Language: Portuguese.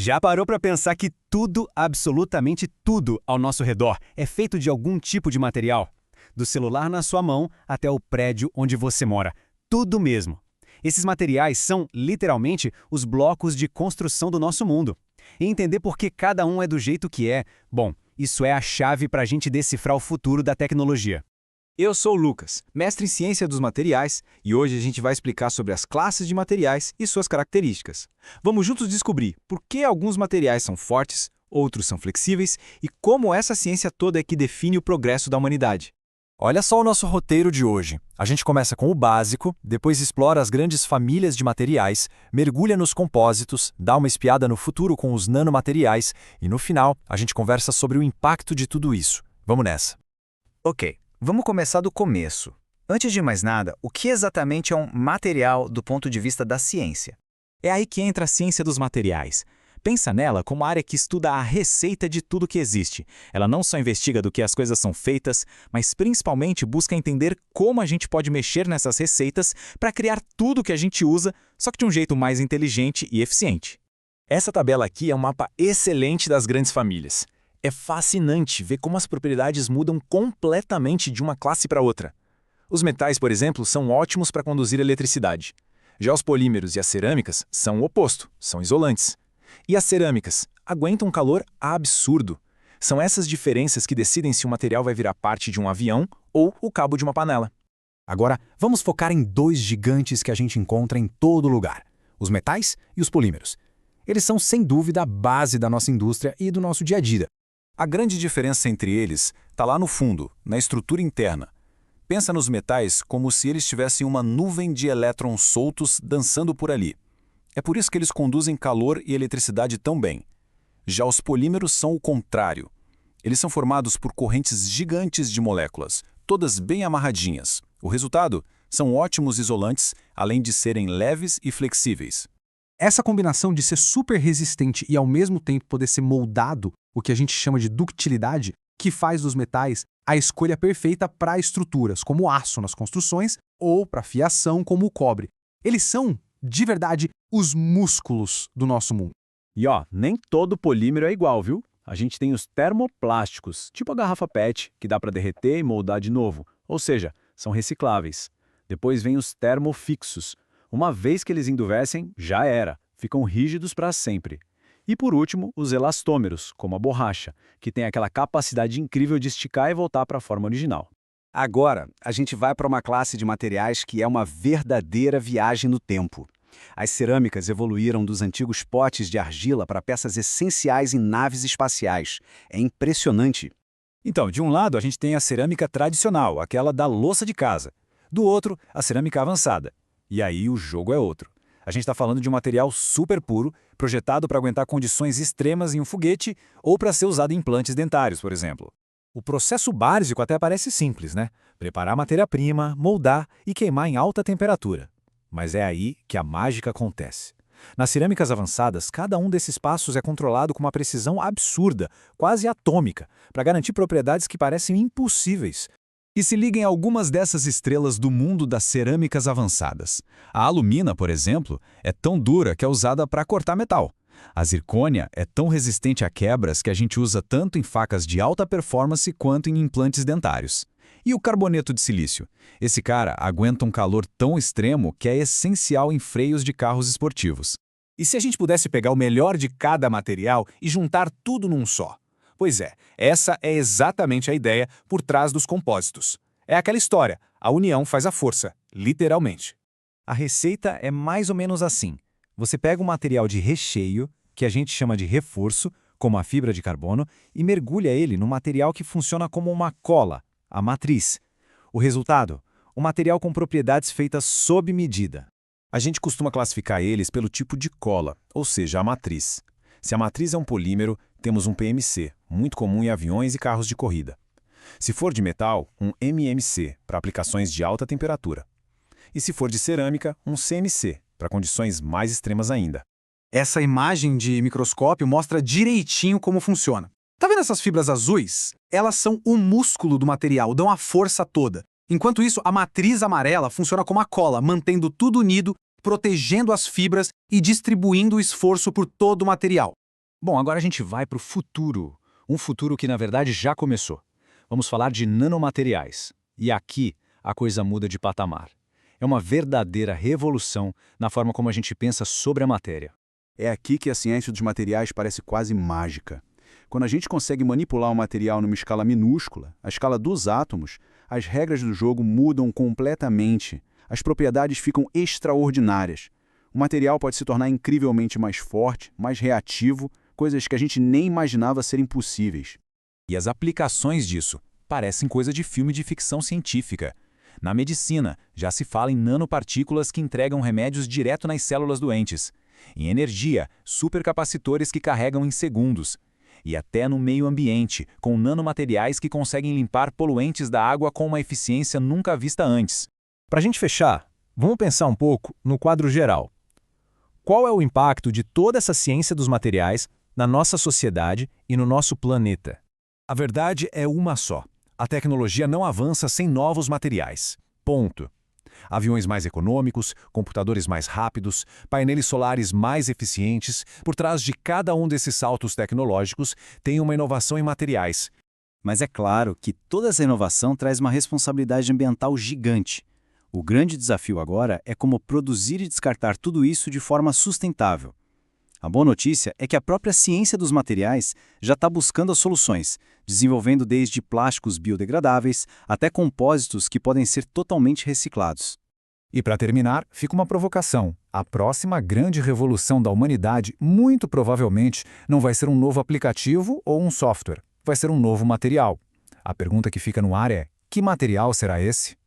Já parou para pensar que tudo, absolutamente tudo ao nosso redor é feito de algum tipo de material? Do celular na sua mão até o prédio onde você mora. Tudo mesmo. Esses materiais são, literalmente, os blocos de construção do nosso mundo. E entender por que cada um é do jeito que é, bom, isso é a chave para a gente decifrar o futuro da tecnologia. Eu sou o Lucas, mestre em ciência dos materiais, e hoje a gente vai explicar sobre as classes de materiais e suas características. Vamos juntos descobrir por que alguns materiais são fortes, outros são flexíveis e como essa ciência toda é que define o progresso da humanidade. Olha só o nosso roteiro de hoje. A gente começa com o básico, depois explora as grandes famílias de materiais, mergulha nos compósitos, dá uma espiada no futuro com os nanomateriais e, no final, a gente conversa sobre o impacto de tudo isso. Vamos nessa. Ok, vamos começar do começo. Antes de mais nada, o que exatamente é um material do ponto de vista da ciência? É aí que entra a ciência dos materiais. Pensa nela como a área que estuda a receita de tudo que existe. Ela não só investiga do que as coisas são feitas, mas principalmente busca entender como a gente pode mexer nessas receitas para criar tudo que a gente usa, só que de um jeito mais inteligente e eficiente. Essa tabela aqui é um mapa excelente das grandes famílias. É fascinante ver como as propriedades mudam completamente de uma classe para outra. Os metais, por exemplo, são ótimos para conduzir eletricidade. Já os polímeros e as cerâmicas são o oposto, são isolantes. E as cerâmicas aguentam um calor absurdo. São essas diferenças que decidem se o material vai virar parte de um avião ou o cabo de uma panela. Agora, vamos focar em dois gigantes que a gente encontra em todo lugar: os metais e os polímeros. Eles são, sem dúvida, a base da nossa indústria e do nosso dia a dia. A grande diferença entre eles está lá no fundo, na estrutura interna. Pensa nos metais como se eles tivessem uma nuvem de elétrons soltos dançando por ali. É por isso que eles conduzem calor e eletricidade tão bem. Já os polímeros são o contrário. Eles são formados por correntes gigantes de moléculas, todas bem amarradinhas. O resultado são ótimos isolantes, além de serem leves e flexíveis. Essa combinação de ser super resistente e ao mesmo tempo poder ser moldado, o que a gente chama de ductilidade, que faz dos metais a escolha perfeita para estruturas, como o aço nas construções, ou para fiação, como o cobre. Eles são, de verdade, os músculos do nosso mundo. E nem todo polímero é igual, viu? A gente tem os termoplásticos, tipo a garrafa PET, que dá para derreter e moldar de novo, ou seja, são recicláveis. Depois vem os termofixos. Uma vez que eles endurecem, já era, ficam rígidos para sempre. E por último, os elastômeros, como a borracha, que tem aquela capacidade incrível de esticar e voltar para a forma original. Agora, a gente vai para uma classe de materiais que é uma verdadeira viagem no tempo. As cerâmicas evoluíram dos antigos potes de argila para peças essenciais em naves espaciais. É impressionante. Então, de um lado, a gente tem a cerâmica tradicional, aquela da louça de casa. Do outro, a cerâmica avançada. E aí o jogo é outro. A gente está falando de um material super puro, projetado para aguentar condições extremas em um foguete ou para ser usado em implantes dentários, por exemplo. O processo básico até parece simples, né? Preparar a matéria-prima, moldar e queimar em alta temperatura. Mas é aí que a mágica acontece. Nas cerâmicas avançadas, cada um desses passos é controlado com uma precisão absurda, quase atômica, para garantir propriedades que parecem impossíveis. E se liguem a algumas dessas estrelas do mundo das cerâmicas avançadas. A alumina, por exemplo, é tão dura que é usada para cortar metal. A zircônia é tão resistente a quebras que a gente usa tanto em facas de alta performance quanto em implantes dentários. E o carboneto de silício? Esse cara aguenta um calor tão extremo que é essencial em freios de carros esportivos. E se a gente pudesse pegar o melhor de cada material e juntar tudo num só? Pois é, essa é exatamente a ideia por trás dos compósitos. É aquela história, a união faz a força, literalmente. A receita é mais ou menos assim. Você pega um material de recheio, que a gente chama de reforço, como a fibra de carbono, e mergulha ele num material que funciona como uma cola, a matriz. O resultado? Um material com propriedades feitas sob medida. A gente costuma classificar eles pelo tipo de cola, ou seja, a matriz. Se a matriz é um polímero, temos um PMC, muito comum em aviões e carros de corrida. Se for de metal, um MMC, para aplicações de alta temperatura. E se for de cerâmica, um CMC, para condições mais extremas ainda. Essa imagem de microscópio mostra direitinho como funciona. Tá vendo essas fibras azuis? Elas são o músculo do material, dão a força toda. Enquanto isso, a matriz amarela funciona como a cola, mantendo tudo unido, protegendo as fibras e distribuindo o esforço por todo o material. Bom, agora a gente vai para o futuro. Um futuro que, na verdade, já começou. Vamos falar de nanomateriais. E aqui a coisa muda de patamar. É uma verdadeira revolução na forma como a gente pensa sobre a matéria. É aqui que a ciência dos materiais parece quase mágica. Quando a gente consegue manipular um material numa escala minúscula, a escala dos átomos, as regras do jogo mudam completamente. As propriedades ficam extraordinárias. O material pode se tornar incrivelmente mais forte, mais reativo, coisas que a gente nem imaginava serem possíveis. E as aplicações disso parecem coisa de filme de ficção científica. Na medicina, já se fala em nanopartículas que entregam remédios direto nas células doentes. Em energia, supercapacitores que carregam em segundos. E até no meio ambiente, com nanomateriais que conseguem limpar poluentes da água com uma eficiência nunca vista antes. Para a gente fechar, vamos pensar um pouco no quadro geral. Qual é o impacto de toda essa ciência dos materiais na nossa sociedade e no nosso planeta? A verdade é uma só. A tecnologia não avança sem novos materiais. Ponto. Aviões mais econômicos, computadores mais rápidos, painéis solares mais eficientes, por trás de cada um desses saltos tecnológicos tem uma inovação em materiais. Mas é claro que toda essa inovação traz uma responsabilidade ambiental gigante. O grande desafio agora é como produzir e descartar tudo isso de forma sustentável. A boa notícia é que a própria ciência dos materiais já está buscando as soluções, desenvolvendo desde plásticos biodegradáveis até compósitos que podem ser totalmente reciclados. E para terminar, fica uma provocação. A próxima grande revolução da humanidade, muito provavelmente, não vai ser um novo aplicativo ou um software. Vai ser um novo material. A pergunta que fica no ar é: que material será esse?